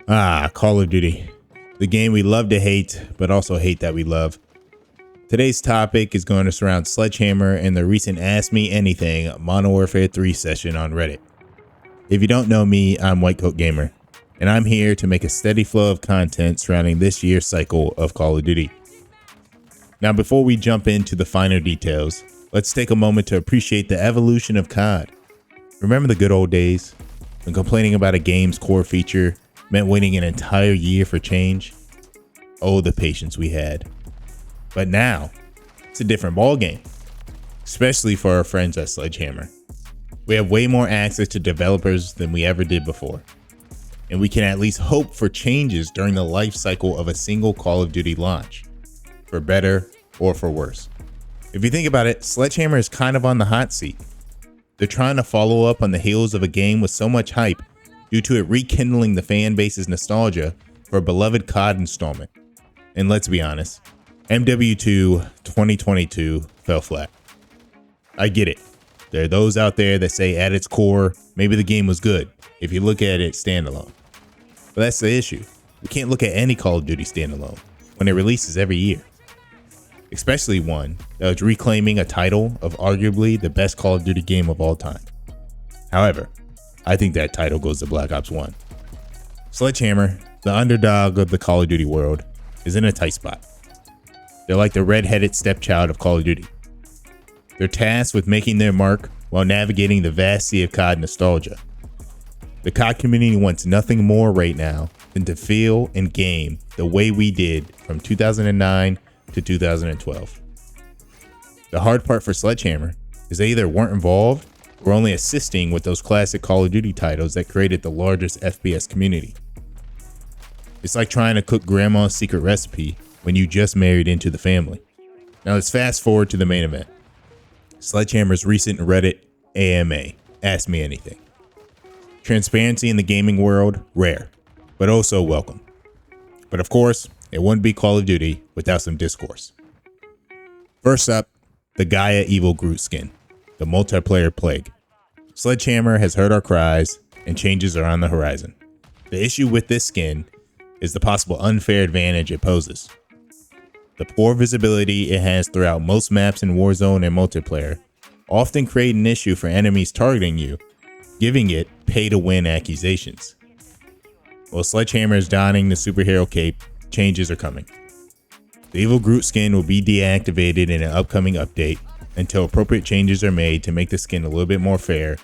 Call of Duty. The game we love to hate, but also hate that we love. Today's topic is going to surround Sledgehammer and the recent Ask Me Anything Modern Warfare 3 session on Reddit. If you don't know me, I'm White Coat Gamer, and I'm here to make a steady flow of content surrounding this year's cycle of Call of Duty. Now, before we jump into the finer details, let's take a moment to appreciate the evolution of COD. Remember the good old days when complaining about a game's core feature meant waiting an entire year for change? Oh, the patience we had. But now, it's a different ballgame, especially for our friends at Sledgehammer. We have way more access to developers than we ever did before, and we can at least hope for changes during the life cycle of a single Call of Duty launch, for better or for worse. If you think about it, Sledgehammer is kind of on the hot seat. They're trying to follow up on the heels of a game with so much hype due to it rekindling the fan base's nostalgia for a beloved COD installment. And let's be honest, MW2 2022 fell flat. I get it. There are those out there that say at its core, maybe the game was good if you look at it standalone. But that's the issue. We can't look at any Call of Duty standalone when it releases every year. Especially one that was reclaiming a title of arguably the best Call of Duty game of all time. However, I think that title goes to Black Ops 1. Sledgehammer, the underdog of the Call of Duty world, is in a tight spot. They're like the red-headed stepchild of Call of Duty. They're tasked with making their mark while navigating the vast sea of COD nostalgia. The COD community wants nothing more right now than to feel and game the way we did from 2009 to 2012. The hard part for Sledgehammer is they either weren't involved or only assisting with those classic Call of Duty titles that created the largest FPS community. It's like trying to cook grandma's secret recipe when you just married into the family. Now let's fast forward to the main event. Sledgehammer's recent Reddit AMA, Ask Me Anything. Transparency in the gaming world, rare, but also welcome. But of course, it wouldn't be Call of Duty without some discourse. First up, the Gaia Evil Groot skin, the multiplayer plague. Sledgehammer has heard our cries and changes are on the horizon. The issue with this skin is the possible unfair advantage it poses. The poor visibility it has throughout most maps in Warzone and multiplayer often create an issue for enemies targeting you, giving it pay-to-win accusations. While Sledgehammer is donning the superhero cape, changes are coming. The Evil Groot skin will be deactivated in an upcoming update until appropriate changes are made to make the skin a little bit more fair.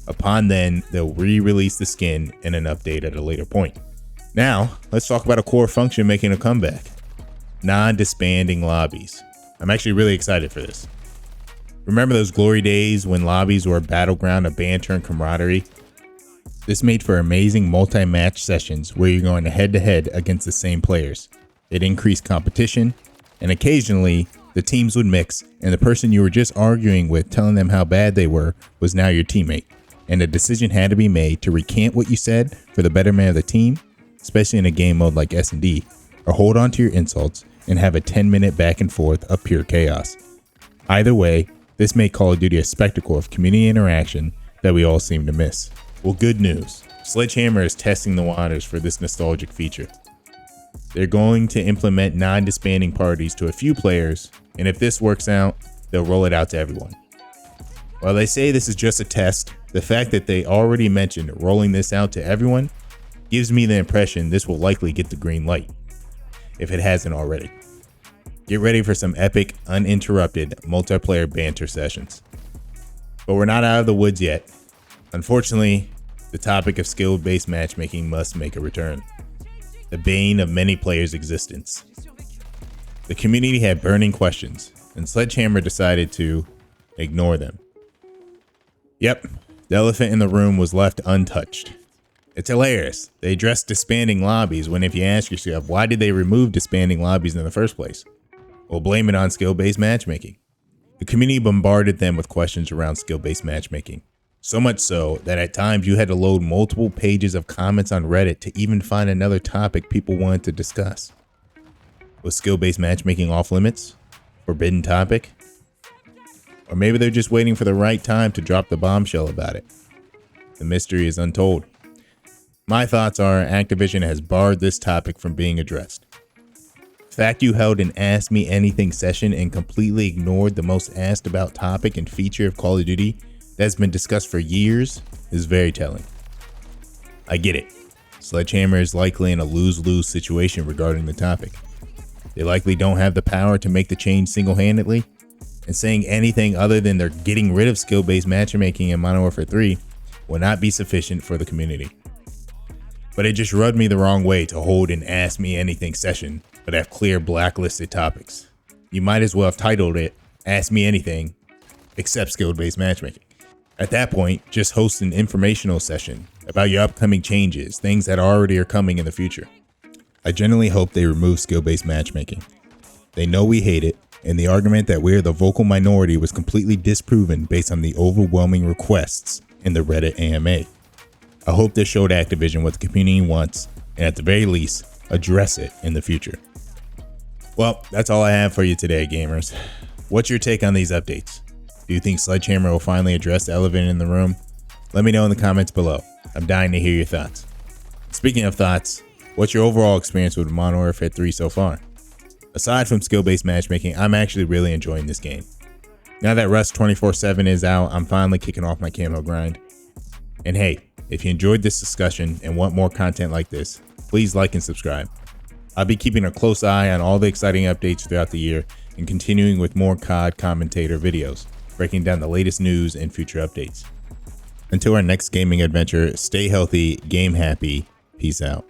Upon then, they'll re-release the skin in an update at a later point. Now, let's talk about a core function making a comeback. Non-disbanding lobbies. I'm actually really excited for this. Remember those glory days when lobbies were a battleground of banter and camaraderie? This made for amazing multi-match sessions where you're going head-to-head against the same players. It increased competition, and occasionally the teams would mix, and the person you were just arguing with telling them how bad they were was now your teammate, and a decision had to be made to recant what you said for the betterment of the team, especially in a game mode like S&D, or hold on to your insults and have a 10-minute back and forth of pure chaos. Either way, this made Call of Duty a spectacle of community interaction that we all seem to miss. Well, good news. Sledgehammer is testing the waters for this nostalgic feature. They're going to implement non-disbanding parties to a few players, and if this works out, they'll roll it out to everyone. While they say this is just a test, the fact that they already mentioned rolling this out to everyone gives me the impression this will likely get the green light, if it hasn't already. Get ready for some epic, uninterrupted multiplayer banter sessions. But we're not out of the woods yet. Unfortunately, the topic of skill-based matchmaking must make a return. The bane of many players' existence. The community had burning questions, and Sledgehammer decided to ignore them. Yep, the elephant in the room was left untouched. It's hilarious. They addressed disbanding lobbies when if you ask yourself, why did they remove disbanding lobbies in the first place? Well, blame it on skill-based matchmaking. The community bombarded them with questions around skill-based matchmaking. So much so that at times you had to load multiple pages of comments on Reddit to even find another topic people wanted to discuss. Was skill-based matchmaking off limits? Forbidden topic? Or maybe they're just waiting for the right time to drop the bombshell about it. The mystery is untold. My thoughts are Activision has barred this topic from being addressed. The fact you held an Ask Me Anything session and completely ignored the most asked about topic and feature of Call of Duty that's been discussed for years is very telling. I get it. Sledgehammer is likely in a lose-lose situation regarding the topic. They likely don't have the power to make the change single-handedly, and saying anything other than they're getting rid of skill-based matchmaking in Modern Warfare 3 will not be sufficient for the community. But it just rubbed me the wrong way to hold an Ask Me Anything session but have clear blacklisted topics. You might as well have titled it Ask Me Anything except skill-based matchmaking. At that point, just host an informational session about your upcoming changes, things that already are coming in the future. I genuinely hope they remove skill-based matchmaking. They know we hate it, and the argument that we're the vocal minority was completely disproven based on the overwhelming requests in the Reddit AMA. I hope this showed Activision what the community wants, and at the very least, address it in the future. Well, that's all I have for you today, gamers. What's your take on these updates? Do you think Sledgehammer will finally address the elephant in the room? Let me know in the comments below. I'm dying to hear your thoughts. Speaking of thoughts, what's your overall experience with Modern Warfare 3 so far? Aside from skill-based matchmaking, I'm actually really enjoying this game. Now that Rust 24/7 is out, I'm finally kicking off my camo grind. And hey, if you enjoyed this discussion and want more content like this, please like and subscribe. I'll be keeping a close eye on all the exciting updates throughout the year and continuing with more COD commentator videos, breaking down the latest news and future updates. Until our next gaming adventure, stay healthy, game happy, peace out.